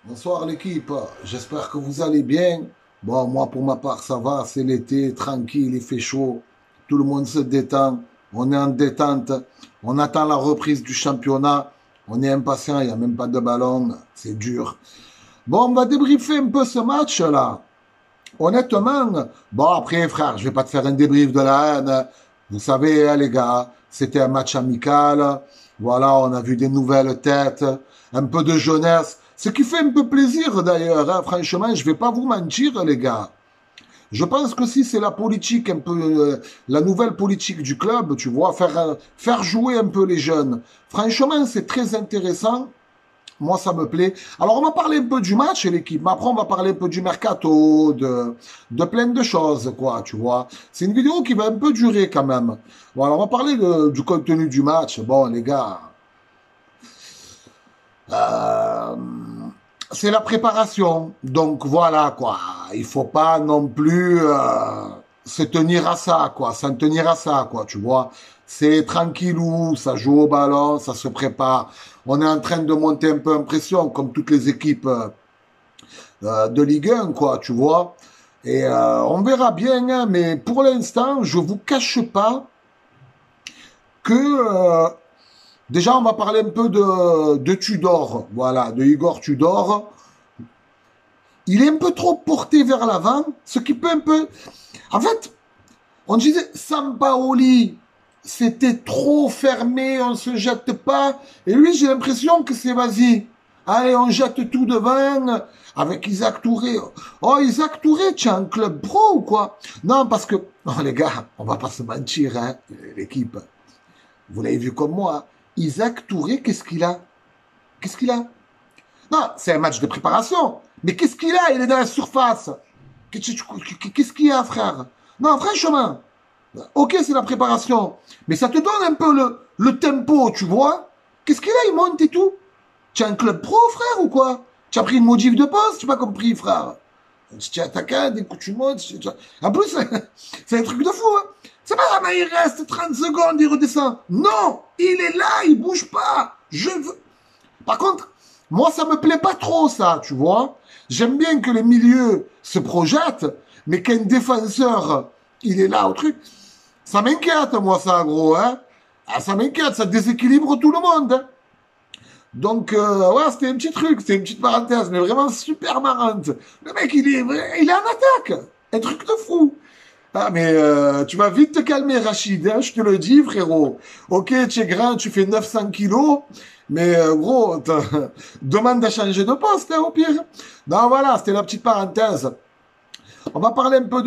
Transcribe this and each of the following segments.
Bonsoir l'équipe, j'espère que vous allez bien. Bon, moi pour ma part ça va, c'est l'été, tranquille, il fait chaud, tout le monde se détend, on est en détente, on attend la reprise du championnat, on est impatient, il n'y a même pas de ballon, c'est dur. Bon, on va débriefer un peu ce match-là. Honnêtement, bon après frère, je vais pas te faire un débrief de la haine. Vous savez, hein, les gars, c'était un match amical. Voilà, on a vu des nouvelles têtes, un peu de jeunesse. Ce qui fait un peu plaisir d'ailleurs, hein. Franchement, je vais pas vous mentir, les gars. Je pense que si c'est la politique, un peu, la nouvelle politique du club, tu vois, faire jouer un peu les jeunes. Franchement, c'est très intéressant. Moi, ça me plaît. Alors, on va parler un peu du match et l'équipe. Mais après, on va parler un peu du mercato, de plein de choses, quoi, tu vois. C'est une vidéo qui va un peu durer quand même. Voilà, on va parler du contenu du match. Bon, les gars, euh, c'est la préparation. Donc, voilà, quoi. Il faut pas non plus se tenir à ça, quoi. S'en tenir à ça, quoi, tu vois. C'est tranquillou, ça joue au ballon, ça se prépare. On est en train de monter un peu en pression, comme toutes les équipes de Ligue 1, quoi, tu vois. Et on verra bien, hein, mais pour l'instant, je vous cache pas que déjà, on va parler un peu de Tudor, voilà, de Igor Tudor. Il est un peu trop porté vers l'avant, ce qui peut un peu... En fait, on disait Sampaoli, c'était trop fermé, on se jette pas. Et lui, j'ai l'impression que c'est vas-y. Allez, on jette tout devant avec Isaac Touré. Oh, Isaac Touré, tu as un club pro ou quoi? Non, parce que, oh, les gars, on va pas se mentir, hein, l'équipe. Vous l'avez vu comme moi. Isaac Touré, qu'est-ce qu'il a? Qu'est-ce qu'il a? Non, c'est un match de préparation. Mais qu'est-ce qu'il a? Il est dans la surface. Qu'est-ce qu'il y a, frère? Non, franchement. Ok, c'est la préparation. Mais ça te donne un peu le tempo, tu vois? Qu'est-ce qu'il a? Il monte et tout. Tu as un club pro, frère, ou quoi? Tu as pris une modif de poste? Tu n'as pas compris, frère. Tu es attaquant, dès que tu montes. En plus, c'est un truc de fou, hein. C'est pas, ah, mais il reste 30 secondes, il redescend. Non! Il est là, il bouge pas. Je veux. Par contre, moi, ça me plaît pas trop, ça, tu vois. J'aime bien que les milieux se projettent, mais qu'un défenseur, il est là au truc. Ça m'inquiète, moi, ça, gros, hein. Ah, ça m'inquiète, ça déséquilibre tout le monde, hein. Donc, ouais, c'était un petit truc, c'était une petite parenthèse, mais vraiment super marrante. Le mec, il est en attaque. Un truc de fou. Ah, mais tu vas vite te calmer, Rachid, hein, je te le dis, frérot. Ok, tu es grand, tu fais 900 kilos, mais gros, demande à changer de poste, hein, au pire. Non, voilà, c'était la petite parenthèse. On va parler un peu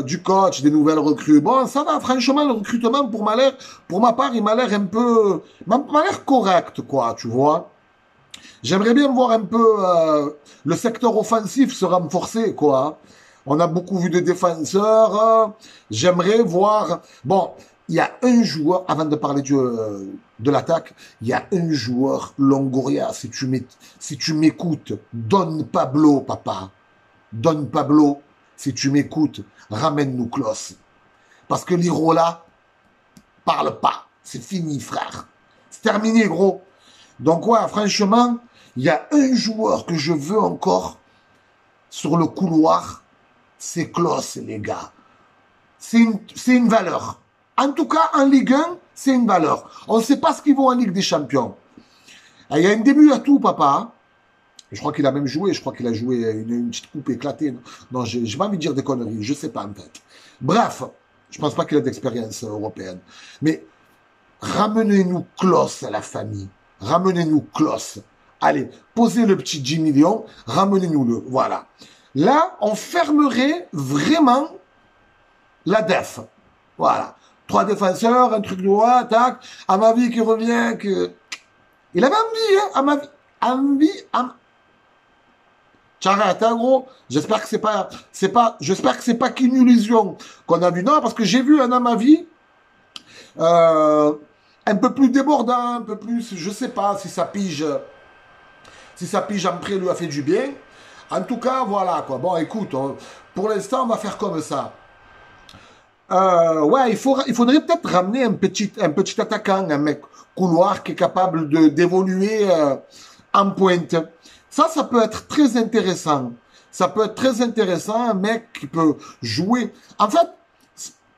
du coach, des nouvelles recrues. Bon, ça va, franchement, le recrutement, pour ma part, il m'a l'air un peu, m'a l'air correct, quoi, tu vois. J'aimerais bien voir un peu le secteur offensif se renforcer, quoi. On a beaucoup vu de défenseurs. J'aimerais voir. Bon, il y a un joueur, avant de parler de l'attaque, il y a un joueur, Longoria, si tu m'écoutes, Don Pablo, papa. Don Pablo, si tu m'écoutes, ramène-nous Klos. Parce que l'Irola parle pas. C'est fini, frère. C'est terminé, gros. Donc, ouais, franchement, il y a un joueur que je veux encore sur le couloir, c'est Klos, les gars. C'est une valeur. En tout cas, en Ligue 1, c'est une valeur. On ne sait pas ce qu'il vaut en Ligue des Champions. Il y a un début à tout, papa. Je crois qu'il a même joué. Je crois qu'il a joué une petite coupe éclatée. Non, j'ai pas envie de dire des conneries. Je sais pas, en fait. Bref, je pense pas qu'il a d'expérience européenne. Mais ramenez-nous Klos à la famille. Ramenez-nous Klos. Allez, posez le petit 10 millions, ramenez-nous-le. Voilà. Là, on fermerait vraiment la def. Voilà. 3 défenseurs, un truc de droit, tac. À ma vie qui revient, que... Il avait envie, hein, à ma vie. Envie. T'arrêtes, hein, gros. J'espère que j'espère que c'est pas qu'une illusion qu'on a vu. Non, parce que j'ai vu un à ma vie, un peu plus débordant, un peu plus, je sais pas si sa pige en prêt lui a fait du bien. En tout cas, voilà, quoi. Bon, écoute, pour l'instant, on va faire comme ça. Ouais, il faudrait peut-être ramener un petit attaquant, un mec couloir qui est capable d'évoluer en pointe. Ça peut être très intéressant. Ça peut être très intéressant, un mec qui peut jouer. En fait,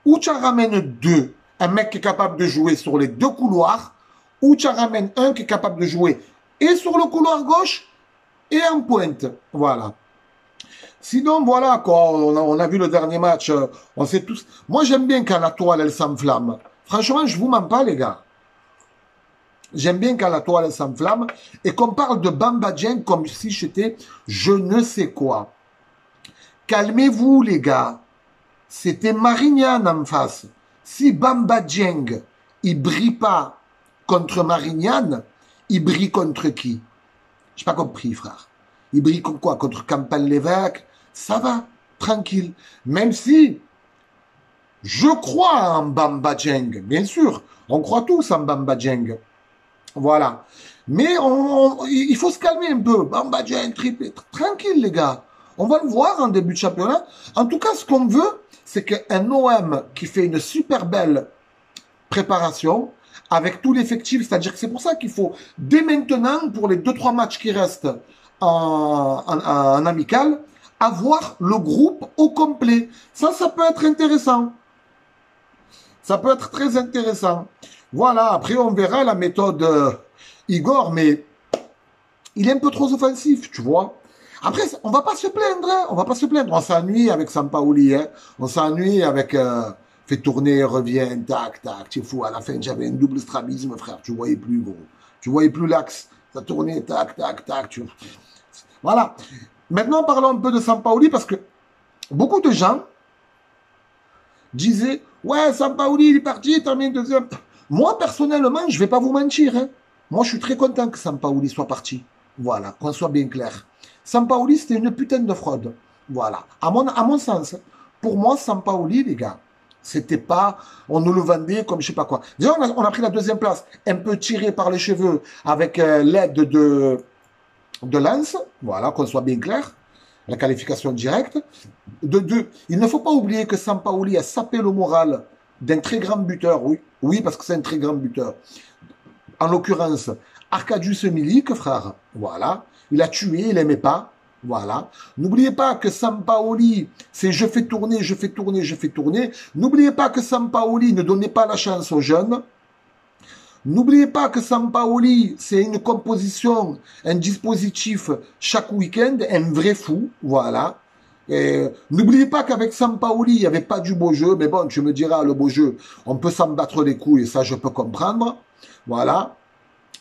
ou tu en ramènes deux, un mec qui est capable de jouer sur les deux couloirs, ou tu en ramènes un qui est capable de jouer et sur le couloir gauche et en pointe. Voilà. Sinon, voilà, quoi, on a vu le dernier match, on sait tous. Moi, j'aime bien quand la toile, elle s'enflamme. Franchement, je vous mens pas, les gars. J'aime bien quand la toile s'enflamme et qu'on parle de Bamba Dieng comme si j'étais je ne sais quoi. Calmez-vous, les gars. C'était Marignane en face. Si Bamba Dieng, il brille pas contre Marignane, il brille contre qui? J'ai pas compris, frère. Il brille contre quoi? Contre Campagne Lévesque? Ça va, tranquille. Même si je crois en Bamba Dieng, bien sûr. On croit tous en Bamba Dieng. Voilà. Mais il faut se calmer un peu. Bamba Dieng, triplé. Tranquille, les gars. On va le voir en début de championnat. En tout cas, ce qu'on veut, c'est qu'un OM qui fait une super belle préparation avec tout l'effectif, c'est-à-dire que c'est pour ça qu'il faut, dès maintenant, pour les 2-3 matchs qui restent en amical, avoir le groupe au complet. Ça peut être intéressant. Ça peut être très intéressant. Voilà, après on verra la méthode Igor, mais il est un peu trop offensif, tu vois. Après, on va pas se plaindre, hein, on va pas se plaindre. On s'ennuie avec Sampaoli, hein. On s'ennuie avec fait tourner, revient, tac, tac. Tu es fou, à la fin j'avais un double strabisme, frère. Tu voyais plus, gros. Tu voyais plus l'axe. Ça tournait, tac, tac, tac. Voilà. Maintenant, parlons un peu de Sampaoli parce que beaucoup de gens disaient, ouais, Sampaoli, il est parti, il termine deuxième. Moi, personnellement, je vais pas vous mentir. Hein. Moi, je suis très content que Sampaoli soit parti. Voilà, qu'on soit bien clair. Sampaoli, c'était une putain de fraude. Voilà. À mon sens, pour moi, Sampaoli, les gars, c'était pas, on nous le vendait comme je sais pas quoi. Déjà, on a pris la deuxième place, un peu tiré par les cheveux, avec l'aide de Lens. Voilà, qu'on soit bien clair. La qualification directe. De deux, il ne faut pas oublier que Sampaoli a sapé le moral d'un très grand buteur, oui, parce que c'est un très grand buteur. En l'occurrence, Arkadiusz Milik, frère, voilà. Il a tué, il n'aimait pas, voilà. N'oubliez pas que Sampaoli, c'est je fais tourner, je fais tourner, je fais tourner. N'oubliez pas que Sampaoli ne donnait pas la chance aux jeunes. N'oubliez pas que Sampaoli, c'est une composition, un dispositif chaque week-end, un vrai fou, voilà. N'oubliez pas qu'avec Sampaoli, il n'y avait pas du beau jeu, mais bon, tu me diras, le beau jeu, on peut s'en battre les couilles, et ça, je peux comprendre. Voilà.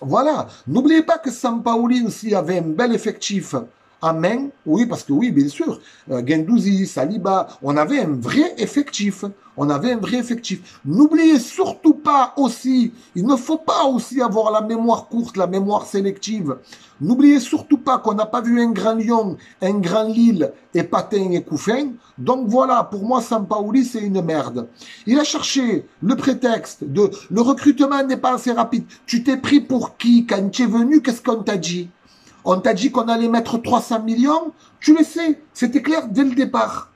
Voilà. N'oubliez pas que Sampaoli aussi avait un bel effectif en main. Oui, parce que oui, bien sûr. Guendouzi, Saliba, on avait un vrai effectif. On avait un vrai effectif. N'oubliez surtout pas aussi, il ne faut pas aussi avoir la mémoire courte, la mémoire sélective. N'oubliez surtout pas qu'on n'a pas vu un grand Lyon, un grand Lille et Patin et Couffin. Donc voilà, pour moi, Sampaoli, c'est une merde. Il a cherché le prétexte de le recrutement n'est pas assez rapide. Tu t'es pris pour qui? Quand tu es venu, qu'est-ce qu'on t'a dit? On t'a dit qu'on allait mettre 300 millions. Tu le sais, c'était clair dès le départ.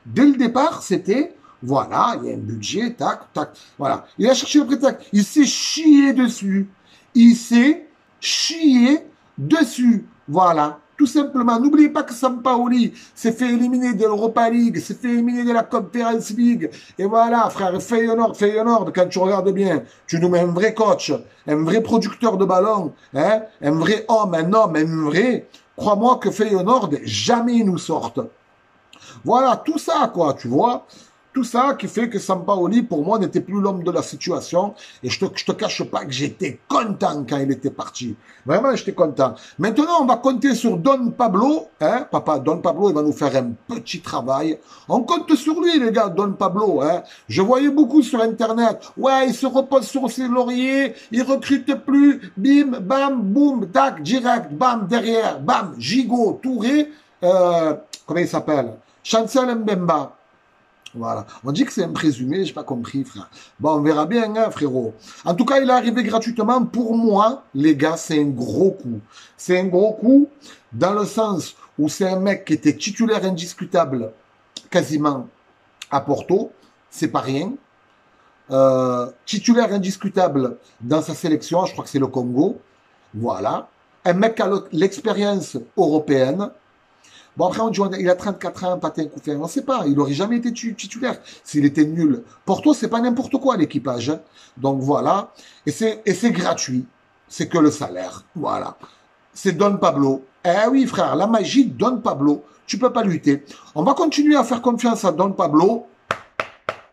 Dès le départ, c'était, voilà, il y a un budget, tac, tac, voilà. Il a cherché le prétexte. Il s'est chié dessus. Il s'est chié dessus. Voilà. Tout simplement. N'oubliez pas que Sampaoli s'est fait éliminer de l'Europa League, s'est fait éliminer de la Conference League. Et voilà, frère, Feyenoord, quand tu regardes bien, tu nous mets un vrai coach, un vrai producteur de ballon, hein, un vrai homme, un vrai. Crois-moi que Feyenoord, jamais ils nous sortent. Voilà, tout ça, quoi, tu vois. Tout ça qui fait que Sampaoli, pour moi, n'était plus l'homme de la situation. Et je te cache pas que j'étais content quand il était parti. Vraiment, j'étais content. Maintenant, on va compter sur Don Pablo. Hein, papa, Don Pablo, il va nous faire un petit travail. On compte sur lui, les gars, Don Pablo. Hein. Je voyais beaucoup sur Internet. Ouais, il se repose sur ses lauriers. Il recrute plus. Bim, bam, boum, tac, direct, bam, derrière, bam, Gigot, Touré. Comment il s'appelle? Chancel Mbemba. Voilà. On dit que c'est un présumé, j'ai pas compris, frère. Bon, on verra bien, hein, frérot. En tout cas, il est arrivé gratuitement. Pour moi, les gars, c'est un gros coup. C'est un gros coup dans le sens où c'est un mec qui était titulaire indiscutable quasiment à Porto. C'est pas rien. Titulaire indiscutable dans sa sélection, je crois que c'est le Congo. Voilà. un mec qui a l'expérience européenne. Bon, après, on dit, il a 34 ans, patin couffin. On ne sait pas. Il n'aurait jamais été titulaire s'il était nul. Porto, c'est pas n'importe quoi, l'équipage. Hein. Donc, voilà. Et c'est gratuit. C'est que le salaire. Voilà. C'est Don Pablo. Eh oui, frère, la magie de Don Pablo. Tu peux pas lutter. On va continuer à faire confiance à Don Pablo.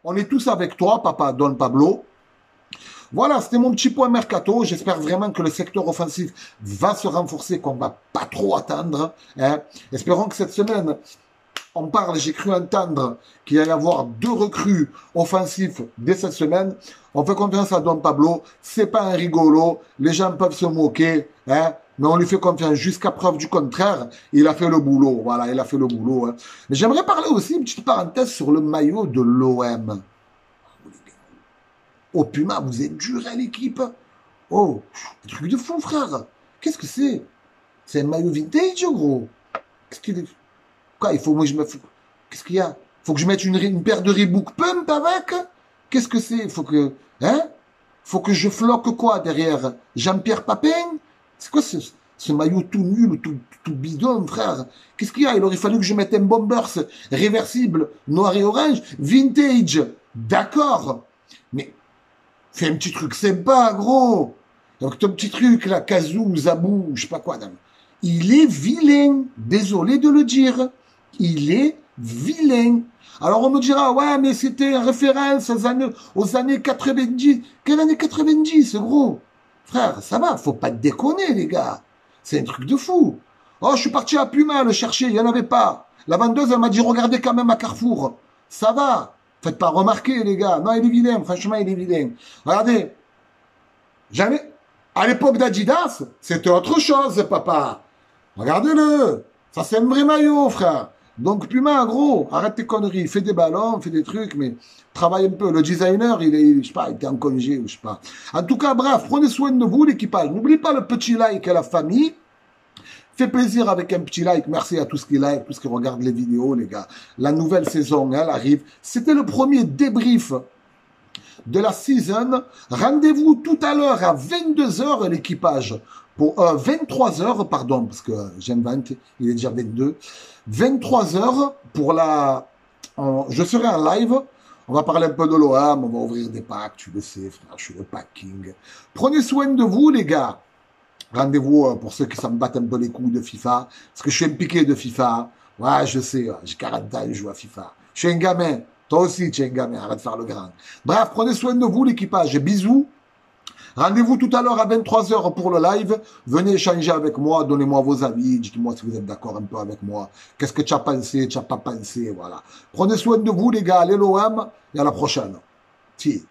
On est tous avec toi, papa Don Pablo. Voilà, c'était mon petit point mercato. J'espère vraiment que le secteur offensif va se renforcer, qu'on va pas trop attendre. Hein. Espérons que cette semaine, on parle, j'ai cru entendre qu'il allait y avoir 2 recrues offensifs dès cette semaine. On fait confiance à Don Pablo. C'est pas un rigolo. Les gens peuvent se moquer, hein. Mais on lui fait confiance jusqu'à preuve du contraire. Il a fait le boulot. Voilà, il a fait le boulot. Hein. Mais j'aimerais parler aussi, une petite parenthèse, sur le maillot de l'OM. Oh, Puma, vous êtes dur, hein, l'équipe. Oh, un truc de fou, frère. Qu'est-ce que c'est? C'est un maillot vintage, gros. Qu'est-ce qu'il est? Quoi, il faut, moi, je me... Qu'est-ce qu'il y a? Faut que je mette une paire de Reebok Pump avec? Qu'est-ce que c'est? Faut que... Hein? Faut que je floque quoi derrière? Jean-Pierre Papin? C'est quoi ce maillot tout nul, tout bidon, frère? Qu'est-ce qu'il y a? Il aurait fallu que je mette un Bombers réversible, noir et orange, vintage. D'accord. Mais fais un petit truc sympa, gros. Donc ton petit truc, là, Kazoo, Zabou, je sais pas quoi. Il est vilain. Désolé de le dire. Il est vilain. Alors on me dira, ouais, mais c'était référence aux années 90. Quelle année 90, gros? Frère, ça va, faut pas déconner, les gars. C'est un truc de fou. Oh, je suis parti à Puma le chercher, il n'y en avait pas. La vendeuse, elle m'a dit, regardez quand même à Carrefour. Ça va. Faites pas remarquer, les gars. Non, il est vilain, franchement, il est vilain. Regardez. Jamais. À l'époque d'Adidas, c'était autre chose, papa. Regardez-le. Ça, c'est un vrai maillot, frère. Donc, Puma, gros, arrête tes conneries. Fais des ballons, fais des trucs, mais travaille un peu. Le designer, je sais pas, il était en congé ou je sais pas. En tout cas, bref, prenez soin de vous, l'équipage. N'oubliez pas le petit like à la famille. Fait plaisir avec un petit like. Merci à tous qui like, tous qui regardent les vidéos, les gars. La nouvelle saison, elle arrive. C'était le premier débrief de la season. Rendez-vous tout à l'heure à 22h, l'équipage. Pour 23h, pardon, parce que j'invente, il est déjà 22. 23h pour la... je serai en live. On va parler un peu de l'OM, on va ouvrir des packs, tu le sais, frère, je suis le packing. Prenez soin de vous, les gars. Rendez-vous pour ceux qui s'en battent un peu les couilles de FIFA. Parce que je suis un piqué de FIFA. Ouais, je sais, j'ai 40 ans, je joue à FIFA. Je suis un gamin. Toi aussi, tu es un gamin, arrête de faire le grand. Bref, prenez soin de vous, l'équipage. Bisous. Rendez-vous tout à l'heure à 23h pour le live. Venez échanger avec moi, donnez-moi vos avis, dites-moi si vous êtes d'accord un peu avec moi. Qu'est-ce que tu as pensé, tu n'as pas pensé, voilà. Prenez soin de vous, les gars. Allez l'OM et à la prochaine. Si.